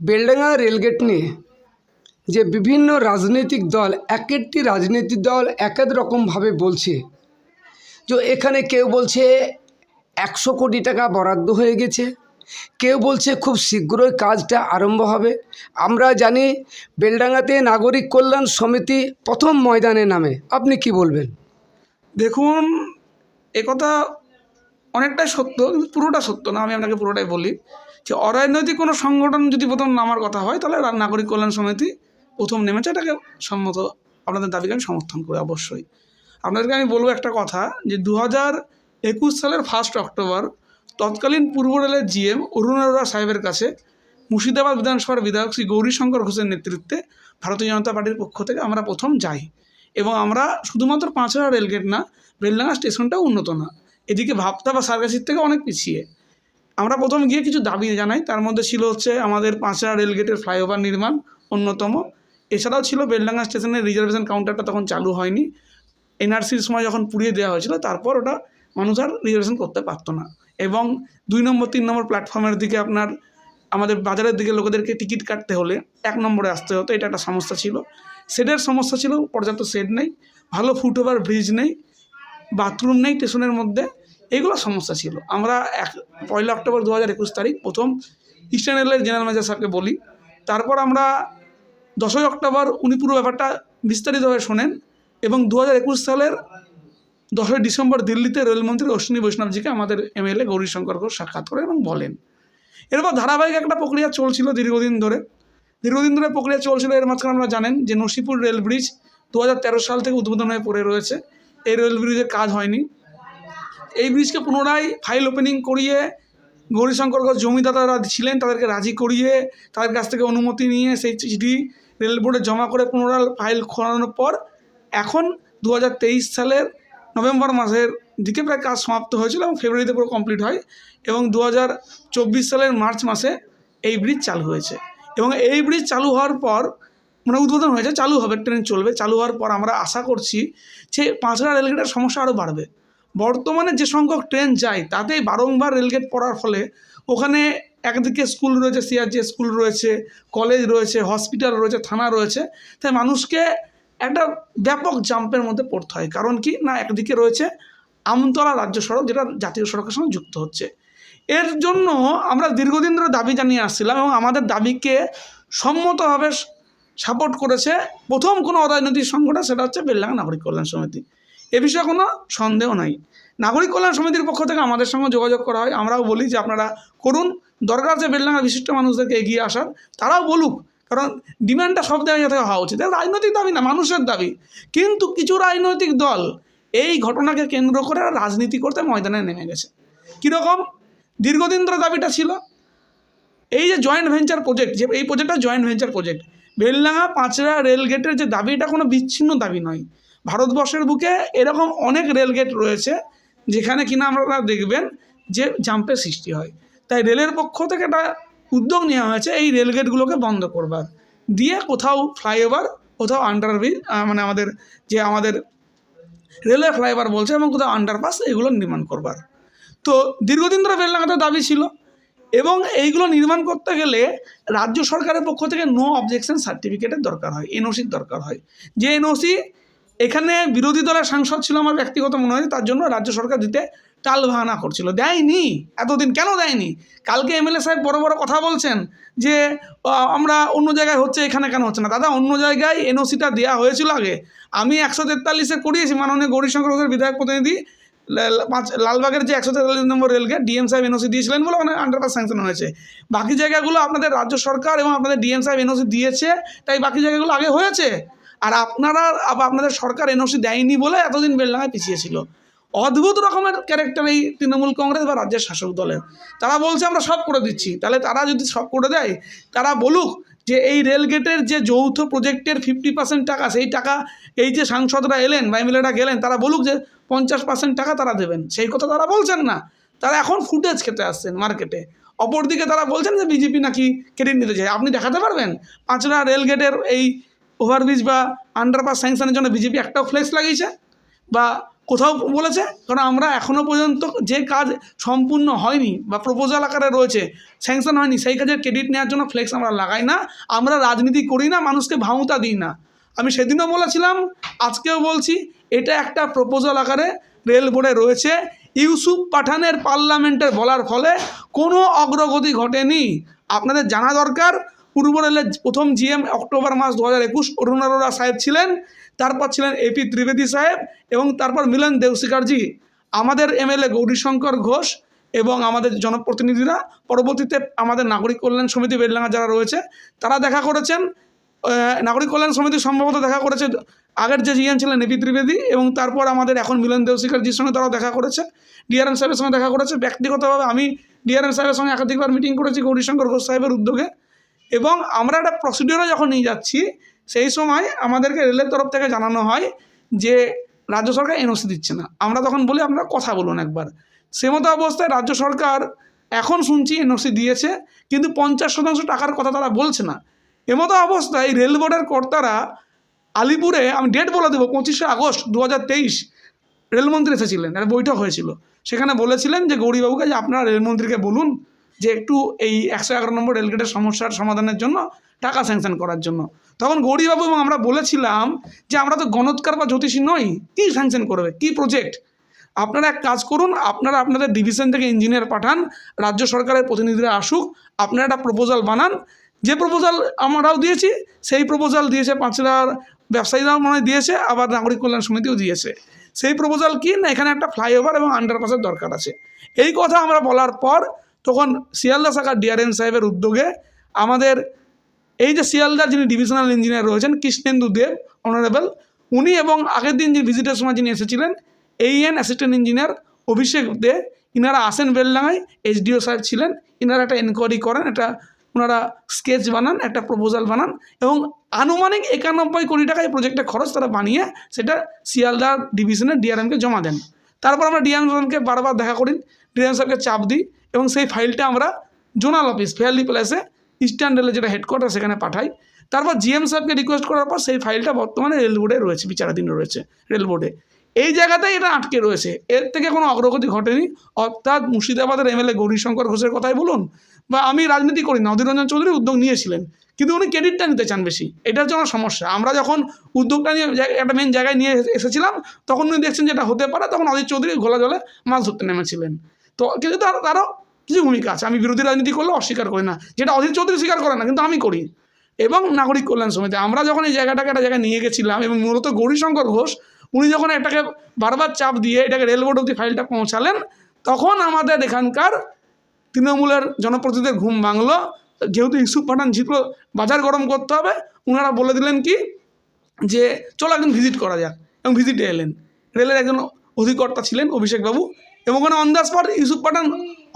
Beldanga rail gate নিয়ে যে বিভিন্ন রাজনৈতিক দল এক একটি রাজনৈতিক দল এক এক রকমভাবে বলছে, যে এখানে কেউ বলছে 100 কোটি টাকা বরাদ্দ হয়ে গেছে, কেউ বলছে খুব শীঘ্রই কাজটা আরম্ভ হবে। আমরা জানি বেলডাঙ্গাতে নাগরিক কল্যাণ সমিতি প্রথম ময়দানে নামে। আপনি কি বলবেন? দেখুন, একথা অনেকটাই সত্য, কিন্তু পুরোটা সত্য না। আমি আপনাকে পুরোটাই বলি যে অরাজনৈতিক কোনো সংগঠন যদি প্রথম নামার কথা হয়, তাহলে নাগরিক কল্যাণ সমিতি প্রথম নেমেছে। এটাকে সম্মত, আপনাদের দাবিকে আমি সমর্থন করি অবশ্যই। আপনাদেরকে আমি বলবো একটা কথা, যে 2021 সালের 1 অক্টোবর তৎকালীন পূর্ব রেলের জিএম অরুণ আরোরা সাহেবের কাছে মুর্শিদাবাদ বিধানসভার বিধায়ক শ্রী গৌরীশঙ্কর ঘোষের নেতৃত্বে ভারতীয় জনতা পার্টির পক্ষ থেকে আমরা প্রথম যাই, এবং আমরা শুধুমাত্র পাঁচড়া রেলগেট না, বেলডাঙ্গা স্টেশনটাও উন্নত না, এদিকে ভাবতা বা সার্গাসির থেকে অনেক পিছিয়ে। আমরা প্রথম গিয়ে কিছু দাবি জানাই। তার মধ্যে ছিল হচ্ছে আমাদের পাঁচড়া রেলগেটের ফ্লাইওভার নির্মাণ অন্যতম। এছাড়াও ছিল বেলডাঙ্গা স্টেশনের রিজার্ভেশন কাউন্টারটা তখন চালু হয়নি, এনআরসির সময় যখন পুড়িয়ে দেওয়া হয়েছিল, তারপর ওটা মানুষ আর রিজার্ভেশন করতে পারতো না। এবং 2 নম্বর 3 নম্বর প্ল্যাটফর্মের দিকে আপনার আমাদের বাজারের দিকে লোকেদেরকে টিকিট কাটতে হলে 1 নম্বরে আসতে হতো, এটা একটা সমস্যা ছিল। শেডের সমস্যা ছিল, পর্যাপ্ত শেড নেই, ভালো ফুটওভার ব্রিজ নেই, বাথরুম নেই স্টেশনের মধ্যে, এইগুলো সমস্যা ছিল। আমরা 1 অক্টোবর 2021 তারিখ প্রথম ইস্টার্ন রেলের জেনারেল ম্যানেজার স্যারকে বলি। তারপর আমরা 10 অক্টোবর উনি পুরো ব্যাপারটা বিস্তারিতভাবে শোনেন, এবং 2021 সালের 10 ডিসেম্বর দিল্লিতে রেলমন্ত্রী অশ্বিনী বৈষ্ণবজিকে আমাদের এমএলএ গৌরীশঙ্কর ঘোষ সাক্ষাৎ করেন এবং বলেন। এরপর ধারাবাহিক একটা প্রক্রিয়া চলছিল দীর্ঘদিন ধরে প্রক্রিয়া চলছিল। এর মাঝখানে আপনারা জানেন যে নসিপুর রেল ব্রিজ 2013 সাল থেকে উদ্বোধন হয়ে পড়ে রয়েছে। এই রেল ব্রিজের কাজ হয়নি। এই ব্রিজকে পুনরায় ফাইল ওপেনিং করিয়ে গৌরীশঙ্কর ঘোষ জমিদাতারা ছিলেন, তাদেরকে রাজি করিয়ে তাদের কাছ থেকে অনুমতি নিয়ে সেই চিঠি রেল বোর্ডে জমা করে পুনরায় ফাইল খোলানোর পর এখন 2023 সালের নভেম্বর মাসের দিকে প্রায় কাজ সমাপ্ত হয়েছিল এবং ফেব্রুয়ারিতে পুরো কমপ্লিট হয়, এবং 2024 সালের মার্চ মাসে এই ব্রিজ চালু হয়েছে। এবং এই ব্রিজ চালু হওয়ার পর, মানে উদ্বোধন হয়েছে, চালু হবে, ট্রেন চলবে। চালু হওয়ার পর আমরা আশা করছি যে পাঁচড়া রেলগেটের সমস্যা আরও বাড়বে। বর্তমানে যে সংখ্যক ট্রেন যায় তাতেই বারংবার রেলগেট পড়ার ফলে ওখানে একদিকে স্কুল রয়েছে, সিআরজি স্কুল রয়েছে, কলেজ রয়েছে, হসপিটাল রয়েছে, থানা রয়েছে, তাই মানুষকে একটা ব্যাপক জাম্পের মধ্যে পড়তে হয়। কারণ কি না, একদিকে রয়েছে আমতলা রাজ্য সড়ক, যেটা জাতীয় সড়কের সঙ্গে যুক্ত হচ্ছে। এর জন্য আমরা দীর্ঘদিন ধরে দাবি জানিয়ে আসছিলাম, এবং আমাদের দাবিকে সম্মতভাবে সাপোর্ট করেছে প্রথম কোনো অরাজনৈতিক সংগঠন, সেটা হচ্ছে বেলডাঙ্গা নাগরিক কল্যাণ সমিতি। এ বিষয়ে কোনো সন্দেহ নাই। নাগরিক কল্যাণ সমিতির পক্ষ থেকে আমাদের সঙ্গে যোগাযোগ করা হয়। আমরাও বলি যে আপনারা করুন, দরকার আছে বেলডাঙ্গার বিশিষ্ট মানুষদেরকে এগিয়ে আসার, তারাও বলুক, কারণ ডিমান্ডটা সব জায়গা থেকে হওয়া উচিত। রাজনৈতিক দাবি না, মানুষের দাবি। কিন্তু কিছু রাজনৈতিক দল এই ঘটনাকে কেন্দ্র করে রাজনীতি করতে ময়দানে নেমে গেছে। কীরকম? দীর্ঘদিন ধরে দাবিটা ছিল এই যে জয়েন্ট ভেঞ্চার প্রজেক্ট, যে এই প্রজেক্টটা জয়েন্ট ভেঞ্চার প্রজেক্ট, বেলডাঙ্গা পাঁচড়া রেলগেটের যে দাবি, এটা কোনো বিচ্ছিন্ন দাবি নয়। ভারতবর্ষের বুকে এরকম অনেক রেলগেট রয়েছে যেখানে কিনা আপনারা দেখবেন যে জাম্পের সৃষ্টি হয়। তাই রেলের পক্ষ থেকে একটা উদ্যোগ নেওয়া হয়েছে এই রেলগেটগুলোকে বন্ধ করবার, দিয়ে কোথাও ফ্লাইওভার, কোথাও আন্ডারব্রিজ, মানে আমাদের রেলওয়ে ফ্লাইওভার বলছে, এবং কোথাও আন্ডারপাস, এগুলো নির্মাণ করবার। তো দীর্ঘদিন ধরে বেলডাঙ্গাতে দাবি ছিল, এবং এইগুলো নির্মাণ করতে গেলে রাজ্য সরকারের পক্ষ থেকে নো অবজেকশন সার্টিফিকেটের দরকার হয়, এনওসির দরকার হয়। যে এনওসি এখানে বিরোধী দলের সাংসদ ছিল আমার ব্যক্তিগত মনে হয়, তার জন্য রাজ্য সরকার দিতে টাল বাহানা করছিল, দেয়নি। এতদিন কেন দেয়নি? কালকে এমএলএ সাহেব বড় বড় কথা বলছেন যে আমরা অন্য জায়গায় হচ্ছে, এখানে কেন হচ্ছে না? দাদা, অন্য জায়গায় এনওসিটা দেওয়া হয়েছিল আগে। আমি 143-এ করিয়েছি, মাননীয় গৌরীশঙ্কর ঘোষের বিধায়ক প্রতিনিধি, লালবাগের যে 143 নম্বর রেলগেট ডিএম সাহেব এনওসি দিয়েছিলেন বলে ওখানে আন্ডারপাস স্যাংশন হয়েছে। বাকি জায়গাগুলো আপনাদের রাজ্য সরকার এবং আপনাদের ডিএম সাহেব এনওসি দিয়েছে, তাই বাকি জায়গাগুলো আগে হয়েছে। আর আপনাদের সরকার এনওসি দেয়নি বলে এতদিন বেলডাঙ্গায় পিছিয়ে ছিল। অদ্ভুত রকমের ক্যারেক্টার এই তৃণমূল কংগ্রেস বা রাজ্যের শাসক দলের। তারা বলছে আমরা সব করে দিচ্ছি, তাহলে তারা যদি সব করে দেয়, তারা বলুক যে এই রেলগেটের যে যৌথ প্রজেক্টের 50% টাকা, সেই টাকা এই যে সাংসদরা এলেন বা এমএলএরা গেলেন, তারা বলুক যে 50% টাকা তারা দেবেন। সেই কথা তারা বলছেন না, তারা এখন ফুটেজ খেতে আসছেন মার্কেটে। অপরদিকে তারা বলছেন যে বিজেপি নাকি ক্রেডিট নিতে চায়। আপনি দেখাতে পারবেন পাঁচড়া রেলগেটের এই ওভারব্রিজ বা আন্ডারপাস স্যাংশনের জন্য বিজেপি একটাও ফ্লেক্স লাগিয়েছে, বা কোথাও বলেছে? কারণ আমরা এখনও পর্যন্ত যে কাজ সম্পূর্ণ হয়নি বা প্রপোজাল আকারে রয়েছে, স্যাংশন হয়নি, সেই কাজের ক্রেডিট নেওয়ার জন্য ফ্লেক্স আমরা লাগাই না, আমরা রাজনীতি করি না, মানুষকে ভাঁওতা দিই না। আমি সেদিনও বলেছিলাম, আজকেও বলছি, এটা একটা প্রপোজাল আকারে রেল বোর্ডে রয়েছে। ইউসুফ পাঠানের পার্লামেন্টের বলার ফলে কোনো অগ্রগতি ঘটেনি। আপনাদের জানা দরকার, পূর্ব রেলের প্রথম জিএম অক্টোবর মাস 2021 অরুণ আরোরা সাহেব ছিলেন, তারপর ছিলেন এপি ত্রিবেদী সাহেব, এবং তারপর মিলন দেউশিকারজি। আমাদের এমএলএ গৌরীশঙ্কর ঘোষ এবং আমাদের জনপ্রতিনিধিরা পরবর্তীতে আমাদের নাগরিক কল্যাণ সমিতি বেলডাঙ্গা যারা রয়েছে তারা দেখা করেছেন। নাগরিক কল্যাণ সমিতি সম্ভবত দেখা করেছে আগের যে জিএম ছিলেন এপি ত্রিবেদী, এবং তারপর আমাদের এখন মিলন দেউশিকারজির সঙ্গে তারাও দেখা করেছে, ডিআরএম সাহেবের সঙ্গে দেখা করেছে। ব্যক্তিগতভাবে আমি ডিআরএম সাহেবের সঙ্গে একাধিকবার মিটিং করেছি গৌরীশঙ্কর ঘোষ সাহেবের উদ্যোগে। এবং আমরা একটা প্রসিডিওরে যখন নিয়ে যাচ্ছি, সেই সময় আমাদেরকে রেলের তরফ থেকে জানানো হয় যে রাজ্য সরকার এনওসি দিচ্ছে না। আমরা তখন বলি আপনারা কথা বলুন একবার। সে মতো অবস্থায় রাজ্য সরকার এখন শুনছি এনওসি দিয়েছে, কিন্তু 50% টাকার কথা তারা বলছে না। এমতো অবস্থায় রেল বোর্ডের কর্তারা আলিপুরে, আমি ডেট বলে দেবো, 25শে আগস্ট 2023 রেলমন্ত্রী এসেছিলেন, একটা বৈঠক হয়েছিল। সেখানে বলেছিলেন যে গৌরীবাবুকে যে আপনারা রেলমন্ত্রীকে বলুন যে একটু এই 111 নম্বর রেলগেটের সমস্যার সমাধানের জন্য টাকা স্যাংশন করার জন্য। তখন গৌরীবাবু এবং আমরা বলেছিলাম যে আমরা তো গণৎকার বা জ্যোতিষী নই, কী স্যাংশন করবে, কী প্রজেক্ট? আপনারা এক কাজ করুন, আপনারা আপনাদের ডিভিশন থেকে ইঞ্জিনিয়ার পাঠান, রাজ্য সরকারের প্রতিনিধিরা আসুক, আপনারা একটা প্রপোজাল বানান। যে প্রপোজাল আমরাও দিয়েছি, সেই প্রপোজাল দিয়েছে পাঁচলার ব্যবসায়ীরাও মনে হয় দিয়েছে, আবার নাগরিক কল্যাণ সমিতিও দিয়েছে। সেই প্রপোজাল কি না, এখানে একটা ফ্লাইওভার এবং আন্ডারপাসের দরকার আছে। এই কথা আমরা বলার পর তখন শিয়ালদা শাখার ডিআরএম সাহেবের উদ্যোগে আমাদের এই যে শিয়ালদার যিনি ডিভিশনাল ইঞ্জিনিয়ার রয়েছেন কৃষ্ণেন্দু দেব অনারেবল, উনি এবং আগের দিন যে ভিজিটের সময় যিনি এসেছিলেন এইএন অ্যাসিস্ট্যান্ট ইঞ্জিনিয়ার অভিষেক দে, ইনারা আসেন বেলডাঙ্গায়, এইচডিও সাহেব ছিলেন, ইনারা একটা এনকোয়ারি করেন, একটা ওনারা স্কেচ বানান, একটা প্রপোজাল বানান, এবং আনুমানিক 91 কোটি টাকা এই প্রজেক্টের খরচ তারা বানিয়ে সেটা শিয়ালদা ডিভিশনের ডিআরএমকে জমা দেন। তারপর আমরা ডিআরএম সাহেবকে বারবার দেখা করি, ডিআরএম সাহেবকে চাপ দিই, এবং সেই ফাইলটা আমরা জোনাল অফিস ফেয়ারলি প্লেসে ইস্টার্ন রেলের যেটা হেডকোয়ার্টার সেখানে পাঠাই। তারপর জিএম সাহেবকে রিকোয়েস্ট করার পর সেই ফাইলটা বর্তমানে রেল বোর্ডে রয়েছে, বিচারাধীন রয়েছে রেল বোর্ডে। এই জায়গাতেই এটা আটকে রয়েছে, এর থেকে কোনো অগ্রগতি ঘটেনি। অর্থাৎ মুর্শিদাবাদের এমএলএ গৌরীশঙ্কর ঘোষের কথাই বলুন, বা আমি রাজনীতি করি না, অধীর রঞ্জন চৌধুরী উদ্যোগ নিয়েছিলেন, কিন্তু উনি ক্রেডিটটা নিতে চান বেশি, এটার জন্য সমস্যা। আমরা যখন উদ্যোগটা নিয়ে একটা মেন জায়গায় নিয়ে এসেছিলাম, তখন উনি দেখছেন যেটা হতে পারে, তখন অধীর চৌধুরী ঘোলা জলে মাছ ধরতে নেমেছিলেন। তো কিন্তু তারও কিছু ভূমিকা আছে, আমি বিরোধী রাজনীতি করলে অস্বীকার করি না, যেটা অধীর চৌধুরী স্বীকার করে না, কিন্তু আমি করি। এবং নাগরিক কল্যাণ সমিতি আমরা যখন এই জায়গাটাকে একটা জায়গায় নিয়ে গেছিলাম, এবং মূলত গৌরীশঙ্কর ঘোষ উনি যখন এটাকে বারবার চাপ দিয়ে এটাকে রেল বোর্ড অবধি ফাইলটা পৌঁছালেন, তখন আমাদের এখানকার তৃণমূলের জনপ্রতিনিধিদের ঘুম ভাঙলো। যেহেতু ইউসুফ পাঠান জিতলো, বাজার গরম করতে হবে, ওনারা বলে দিলেন কি যে চলো একদিন ভিজিট করা যাক, এবং ভিজিটে এলেন। রেলের একজন অধিকর্তা ছিলেন অভিষেকবাবু, এবং ওখানে অন দ্য স্পট ইউসুফ পাঠান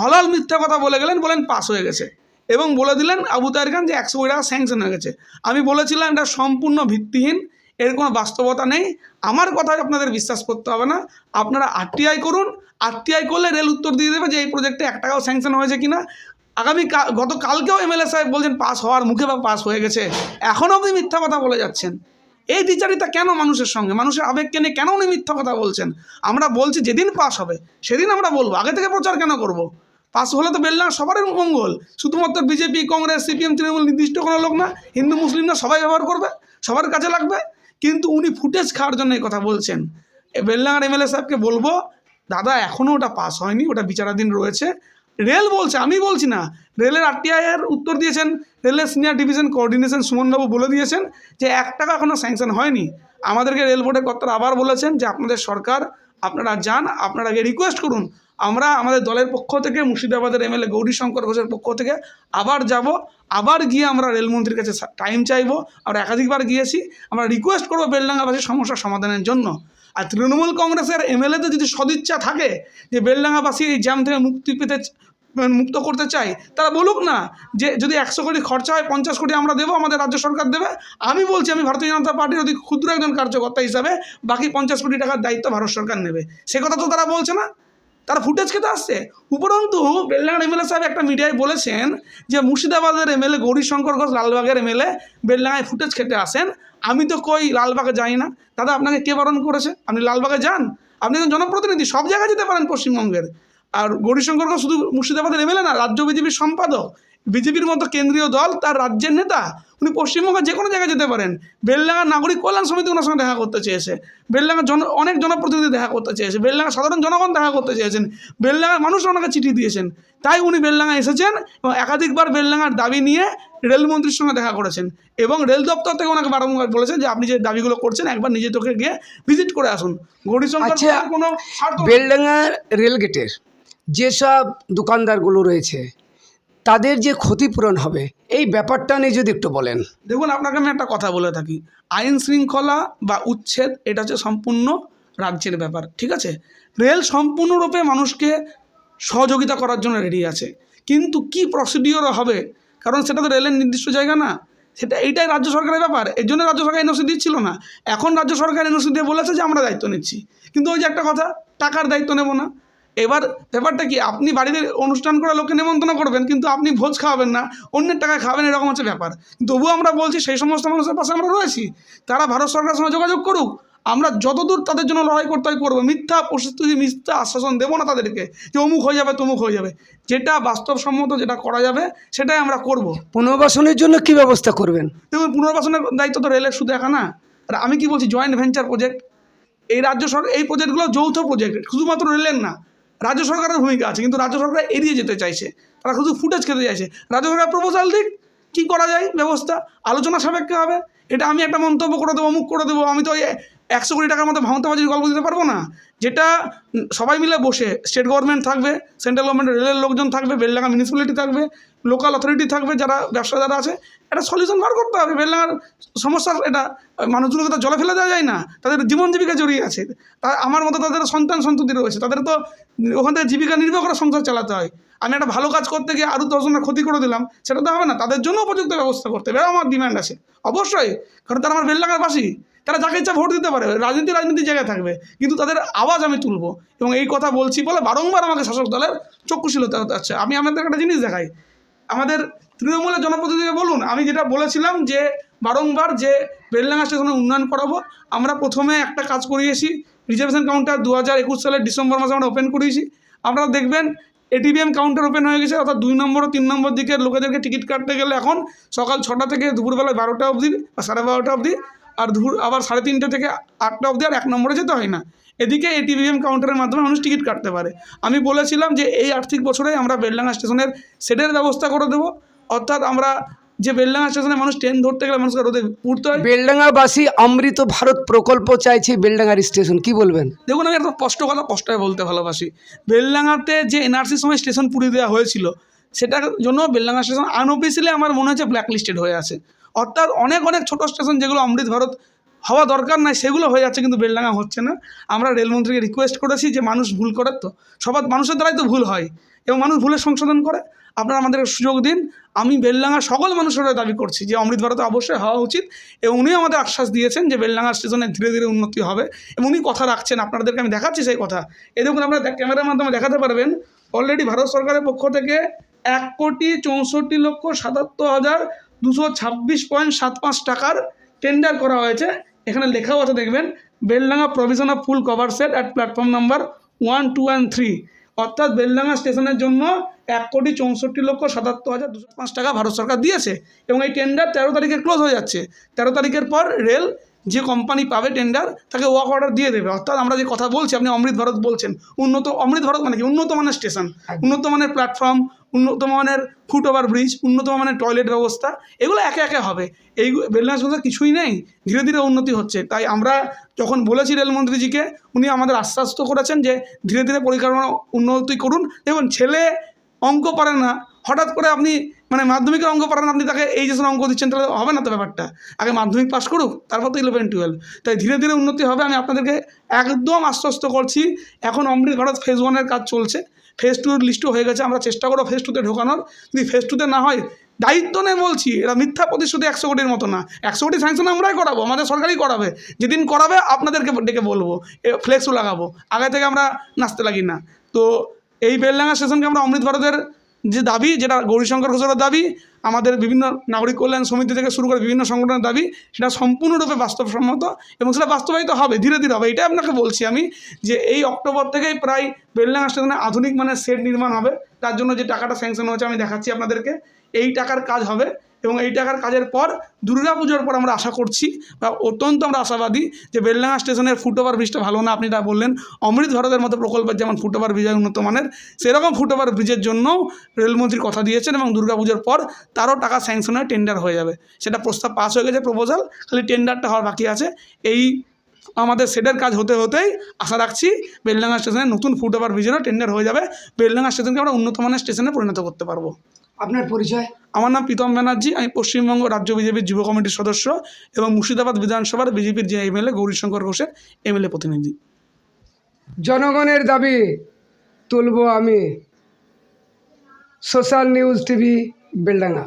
হলাল মিথ্যা কথা বলে গেলেন, বলেন পাস হয়ে গেছে, এবং বলে দিলেন আবু তাহের খান যে 100 কোটি টাকা স্যাংশন হয়ে গেছে। আমি বলেছিলাম এটা সম্পূর্ণ ভিত্তিহীন, এর কোনো বাস্তবতা নেই, আমার কথায় আপনাদের বিশ্বাস করতে হবে না, আপনারা আরটিআই করুন, আরটিআই করলে রেল উত্তর দিয়ে দেবে যে এই প্রজেক্টে 1 টাকাও স্যাংশন হয়েছে কিনা। গতকালকেও এমএলএ সাহেব বলছেন পাস হওয়ার মুখে বা পাস হয়ে গেছে, এখনও আপনি মিথ্যা কথা বলে যাচ্ছেন। এই দ্বিচারিতা কেন মানুষের সঙ্গে, মানুষের আবেগকে নিয়ে কেন উনি মিথ্যা কথা বলছেন? আমরা বলছি যেদিন পাস হবে সেদিন আমরা বলবো, আগে থেকে প্রচার কেন করব? পাস হলে তো বেলডাঙ্গা সবারই মঙ্গল, শুধুমাত্র বিজেপি, কংগ্রেস, সিপিএম, তৃণমূল নির্দিষ্ট কোনো লোক না, হিন্দু মুসলিম না, সবাই ব্যবহার করবে, সবার কাছে লাগবে। কিন্তু উনি ফুটেজ খাওয়ার জন্য এই কথা বলছেন। বেলডাঙ্গার এমএলএ সাহেবকে বলবো, দাদা এখনও ওটা পাস হয়নি, ওটা বিচারাধীন রয়েছে। রেল বলছে, আমি বলছি না। রেলের আরটিআইয়ের উত্তর দিয়েছেন রেলের সিনিয়র ডিভিশন কোঅর্ডিনেশন সুমনবাবু, বলে দিয়েছেন যে 1 টাকা এখনও স্যাংশন হয়নি। আমাদেরকে রেল বোর্ডের কর্তারা আবার বলেছেন যে আপনাদের সরকার, আপনারা যান, আপনারা আগে রিকোয়েস্ট করুন। আমরা আমাদের দলের পক্ষ থেকে, মুর্শিদাবাদের এমএলএ গৌরীশঙ্কর ঘোষের পক্ষ থেকে আবার যাব, আবার গিয়ে আমরা রেলমন্ত্রীর কাছে টাইম চাইবো। আমরা একাধিকবার গিয়েছি, আমরা রিকোয়েস্ট করবো বেলডাঙ্গাবাসীর সমস্যার সমাধানের জন্য। আর তৃণমূল কংগ্রেসের এমএলএদের যদি সদিচ্ছা থাকে যে বেলডাঙ্গাবাসী এই জ্যাম থেকে মুক্ত করতে চাই, তারা বলুক না যে যদি 100 কোটি খরচা হয় 50 কোটি আমরা দেবো, আমাদের রাজ্য সরকার দেবে। আমি বলছি, আমি ভারতীয় জনতা পার্টির অতি ক্ষুদ্র একজন কার্যকর্তা হিসাবে বাকি 50 কোটি টাকার দায়িত্ব ভারত সরকার নেবে, সে কথা তো তারা বলছে না, তারা ফুটেজ খেতে আসছে। উপরন্তু বেলডাঙ্গার এমএলএ সাহেব একটা মিডিয়ায় বলেছেন যে মুর্শিদাবাদের এমএলএ গৌরীশঙ্কর ঘোষ লালবাগের এমএলএ বেলডাঙ্গায় ফুটেজ খেতে আসেন। আমি তো কই লালবাগে যাই না। দাদা আপনাকে কে বারণ করেছে? আপনি লালবাগে যান, আপনি একজন জনপ্রতিনিধি, সব জায়গায় যেতে পারেন পশ্চিমবঙ্গের। আর গৌরীশঙ্করকে শুধু মুর্শিদাবাদের এমএলএ না, রাজ্য বিজেপির সম্পাদক, বিজেপির মতো কেন্দ্রীয় দল, তার রাজ্যের নেতা, উনি পশ্চিমবঙ্গের যে কোনো জায়গায় যেতে পারেন। বেলডাঙ্গার নাগরিক কল্যাণ সমিতি ওনার সঙ্গে দেখা করতে চেয়েছে, বেলডাঙ্গার অনেক জনপ্রতিনিধি দেখা করতে চেয়েছে, বেলডাঙ্গার সাধারণ জনগণ দেখা করতে চেয়েছেন, বেলডাঙ্গার মানুষ ওনাকে চিঠি দিয়েছেন। তাই উনি বেলডাঙ্গা এসেছেন এবং একাধিকবার বেলডাঙ্গার দাবি নিয়ে রেলমন্ত্রীর সঙ্গে দেখা করেছেন এবং রেল দপ্তর থেকে ওনাকে বারংবার বলেছেন যে আপনি যে দাবিগুলো করছেন একবার নিজে চোখে গিয়ে ভিজিট করে আসুন। গৌরীশঙ্কর আচ্ছা, কোনো স্বার্থ বেলডাঙ্গার রেলগেটের যেসব দোকানদারগুলো রয়েছে তাদের যে ক্ষতিপূরণ হবে এই ব্যাপারটা নিয়ে যদি একটু বলেন। দেখুন, আপনাকে আমি একটা কথা বলে থাকি, আইন শৃঙ্খলা বা উচ্ছেদ এটা হচ্ছে সম্পূর্ণ রাজ্যের ব্যাপার, ঠিক আছে? রেল সম্পূর্ণরূপে মানুষকে সহযোগিতা করার জন্য রেডি আছে, কিন্তু কি প্রসিডিওর হবে, কারণ সেটা তো রেলের নির্দিষ্ট জায়গা না, সেটা এইটাই রাজ্য সরকারের ব্যাপার। এর জন্য রাজ্য সরকার এনওসি দিচ্ছিল না। এখন রাজ্য সরকার এনওসি দিয়ে বলেছে যে আমরা দায়িত্ব নিচ্ছি, কিন্তু ওই যে একটা কথা, টাকার দায়িত্ব নেব না। এবার ব্যাপারটা কি, আপনি বাড়িতে অনুষ্ঠান করে লোককে নেমন্তন্ন করবেন, কিন্তু আপনি ভোজ খাওয়াবেন না, অন্যের টাকায় খাবেন, এরকম হচ্ছে ব্যাপার। তবুও আমরা বলছি সেই সমস্ত মানুষের পাশে আমরা রয়েছি, তারা ভারত সরকারের সঙ্গে যোগাযোগ করুক, আমরা যতদূর তাদের জন্য লড়াই করতে হয় করবো। মিথ্যা প্রস্তুতি, মিথ্যা আশ্বাসন দেবো না তাদেরকে যে অমুক হয়ে যাবে তমুক হয়ে যাবে। যেটা বাস্তবসম্মত, যেটা করা যাবে সেটাই আমরা করব। পুনর্বাসনের জন্য কি ব্যবস্থা করবেন? দেখুন, পুনর্বাসনের দায়িত্ব তো রেলের শুধু একা না। আর আমি কি বলছি, জয়েন্ট ভেঞ্চার প্রজেক্ট, এই রাজ্য সরকার, এই প্রজেক্টগুলো যৌথ প্রজেক্ট, শুধুমাত্র রেলের না, রাজ্য সরকারের ভূমিকা আছে, কিন্তু রাজ্য সরকার এড়িয়ে যেতে চাইছে, তারা শুধু ফুটেজ খেতে চাইছে। রাজ্য সরকার প্রপোজাল দিক, কী করা যায় ব্যবস্থা, আলোচনা সাপেক্ষে হবে। এটা আমি একটা মন্তব্য করে দেবো, অমুক করে দেবো, আমি তো 100 কোটি টাকার মতো ভাঙতাবাজির গল্প দিতে পারবো না। যেটা সবাই মিলে বসে, স্টেট গভর্নমেন্ট থাকবে, সেন্ট্রাল গভর্নমেন্ট, রেলের লোকজন থাকবে, বেলডাঙ্গা মিউনিসিপ্যালিটি থাকবে, লোকাল অথরিটি থাকবে, যারা ব্যবসাদাররা আছে, একটা সলিউশন বার করতে হবে। বেলডাঙ্গার সমস্যার এটা, মানুষগুলোকে তো জলে ফেলে দেওয়া যায় না, তাদের জীবন জীবিকা জড়িয়ে আছে, তা আমার মতো তাদের সন্তান সন্ততি রয়েছে, তাদের তো ওখান থেকে জীবিকা নির্বাহ করে সংসার চালাতে হয়। আমি একটা ভালো কাজ করতে গিয়ে আরও 10 জনের ক্ষতি করে দিলাম, সেটা তো হবে না। তাদের জন্য উপযুক্ত ব্যবস্থা করতে হবে, আমার ডিমান্ড আছে অবশ্যই, কারণ তারা আমার বেলডাঙ্গার বাসী, তারা যাকে ইচ্ছা ভোট দিতে পারে, রাজনীতির জায়গায় থাকবে, কিন্তু তাদের আওয়াজ আমি তুলবো। এবং এই কথা বলছি বলে বারংবার আমাকে শাসক দলের চক্ষুশীল হতে হচ্ছে। আমি আপনাদের একটা জিনিস দেখাই, আমাদের তৃণমূলের জনপ্রতিনিধিকে বলুন, আমি যেটা বলেছিলাম যে বারংবার যে বেলডাঙ্গা স্টেশনে উন্নয়ন করাবো, আমরা প্রথমে একটা কাজ করিয়েছি, রিজার্ভেশন কাউন্টার 2021 সালের ডিসেম্বর মাসে আমরা ওপেন করিয়েছি। আপনারা দেখবেন এটিভিএম কাউন্টার ওপেন হয়ে গেছে, অর্থাৎ 2 নম্বর ও 3 নম্বর দিকের লোকেদেরকে টিকিট কাটতে গেলে এখন সকাল 6টা থেকে দুপুরবেলা 12টা অবধি বা 12:30 অবধি, আর দুপুর আবার 3:30 থেকে 8টা অবধি, আর 1 নম্বরে যেতে হয় না। এদিকে এটিভিএম কাউন্টারের মাধ্যমে মানুষ টিকিট কাটতে পারে। আমি বলেছিলাম যে এই আর্থিক বছরে আমরা বেলডাঙ্গা স্টেশনের শেডের ব্যবস্থা করে দেবো, অর্থাৎ আমরা যে বেলডাঙ্গা স্টেশনে মানুষ ট্রেন ধরতে গেলে মানুষকে রোদে উঠতে হয়। বেলডাঙ্গাবাসী অমৃত ভারত প্রকল্প চাইছে বেলডাঙ্গার স্টেশন, কি বলবেন? দেখুন, আমি একটা স্পষ্ট কথা স্পষ্টভাবে বলতে ভালোবাসি, বেলডাঙ্গাতে যে এনআরসির সময় স্টেশন পুড়িয়ে দেওয়া হয়েছিল, সেটার জন্য বেলডাঙ্গা স্টেশন আনঅফিসিয়ালি আমার মনে হচ্ছে ব্ল্যাকলিস্টেড হয়ে আছে। অর্থাৎ অনেক ছোটো স্টেশন যেগুলো অমৃত ভারত হওয়া দরকার নাই সেগুলো হয়ে যাচ্ছে, কিন্তু বেলডাঙ্গা হচ্ছে না। আমরা রেলমন্ত্রীকে রিকোয়েস্ট করেছি যে মানুষ ভুল করে, তো সবার মানুষের দ্বারাই তো ভুল হয় এবং মানুষ ভুলের সংশোধন করে, আপনারা আমাদের সুযোগ দিন। আমি বেলডাঙ্গার সকল মানুষের দাবি করছি যে অমৃত ভারতে অবশ্যই হওয়া উচিত, এবং উনিও আমাদের আশ্বাস দিয়েছেন যে বেলডাঙ্গা স্টেশনে ধীরে ধীরে উন্নতি হবে, এবং উনি কথা রাখছেন। আপনাদেরকে আমি দেখাচ্ছি সেই কথা, এই দেখুন, আপনারা ক্যামেরার মাধ্যমে দেখাতে পারবেন। অলরেডি ভারত সরকারের পক্ষ থেকে 1,64,226,226.75 টাকার টেন্ডার করা হয়েছে। এখানে লেখাও আছে, দেখবেন, Beldanga provision of full cover set at platform number 1, 2 and 3, অর্থাৎ বেলডাঙ্গা স্টেশনের জন্য 1,64,77,205 টাকা ভারত সরকার দিয়েছে, এবং এই টেন্ডার 13 তারিখে ক্লোজ হয়ে যাচ্ছে। 13 তারিখের পর রেল যে কোম্পানি পাবে টেন্ডার, তাকে ওয়ার্ক অর্ডার দিয়ে দেবে। অর্থাৎ আমরা যে কথা বলছি, আপনি অমৃত ভারত বলছেন, অমৃত ভারত মানে কি? উন্নত মানের স্টেশন, উন্নত মানের প্ল্যাটফর্ম, উন্নত মানের ফুট ওভার ব্রিজ, উন্নত মানের টয়লেট ব্যবস্থা, এগুলো একে একে হবে। এই বেলডাঙ্গা স্টেশনে কিছুই নেই, ধীরে ধীরে উন্নতি হচ্ছে। তাই আমরা যখন বলেছি রেলমন্ত্রীজিকে, উনি আমাদের আশ্বস্ত করেছেন যে ধীরে ধীরে পরিকাঠামো উন্নতি করুন। দেখুন, ছেলে অঙ্ক পারে না, হঠাৎ করে আপনি মাধ্যমিকের অঙ্ক পারেন, আপনি তাকে এইচএসের অঙ্ক দিচ্ছেন, তাহলে হবে না তো ব্যাপারটা। আগে মাধ্যমিক পাস করুক, তারপর তো 11, 12। তাই ধীরে ধীরে উন্নতি হবে, আমি আপনাদেরকে একদম আশ্বস্ত করছি। এখন অমৃত ভারত ফেজ 1-এর কাজ চলছে, ফেজ 2-এর লিস্টও হয়ে গেছে। আমরা চেষ্টা করবো ফেজ 2-তে ঢোকানোর। যদি ফেজ 2-তে না হয়, দায়িত্ব নেই বলছি, এরা মিথ্যা প্রতিশ্রুতি 100 কোটির মতো না। 100 কোটি স্যাংশন আমরাই করাবো, আমাদের সরকারই করাবে। যেদিন করাবে আপনাদেরকে ডেকে বলবো, ফ্লেক্সও লাগাবো। আগে থেকে আমরা নাচতে লাগি না। তো এই বেলডাঙ্গা স্টেশনকে আমরা অমৃত ভারতের যে দাবি, যেটা গৌরীশঙ্কর ঘোষের দাবি, আমাদের বিভিন্ন নাগরিক কল্যাণ সমিতি থেকে শুরু করে বিভিন্ন সংগঠনের দাবি, সেটা সম্পূর্ণরূপে বাস্তবসম্মত এবং সেটা বাস্তবায়িত হবে, ধীরে ধীরে হবে। এটাই আপনাকে বলছি আমি, যে এই অক্টোবর থেকেই প্রায় বেলডাঙ্গা স্টেশনে আধুনিক মানের শেড নির্মাণ হবে। তার জন্য যে টাকাটা স্যাংশন হয়েছে আমি দেখাচ্ছি আপনাদেরকে, এই টাকার কাজ হবে এবং এই টাকার কাজের পর দুর্গাপুজোর পর আমরা আশা করছি বা অত্যন্ত আমরা আশাবাদী যে বেলডাঙ্গা স্টেশনের ফুটওভার ব্রিজটা ভালো না, আপনি তা বললেন, অমৃত ভারতের মতো প্রকল্পের যেমন ফুটওভার ব্রিজ উন্নত মানের, সেরকম ফুটওভার ব্রিজের জন্য রেলমন্ত্রীর কথা দিয়েছেন এবং দুর্গাপুজোর পর তারও টাকা স্যাংশন হয়ে টেন্ডার হয়ে যাবে। সেটা প্রস্তাব পাস হয়ে গেছে, প্রপোজাল, খালি টেন্ডারটা হওয়ার বাকি আছে। এই আমাদের শেডের কাজ হতে হতেই আশা রাখছি বেলডাঙ্গা স্টেশনে নতুন ফুটওভার ব্রিজেরও টেন্ডার হয়ে যাবে, বেলডাঙ্গা স্টেশনকে আমরা উন্নত মানের স্টেশনে পরিণত করতে পারবো। আপনার পরিচয়? আমার নাম প্রীতম ব্যানার্জি, আমি পশ্চিমবঙ্গ রাজ্য বিজেপির যুব কমিটির সদস্য এবং মুর্শিদাবাদ বিধানসভার বিজেপির যে এমএলএ গৌরীশঙ্কর ঘোষের এমএলএ প্রতিনিধি। জনগণের দাবি তুলব আমি। Social news TV, Beldanga.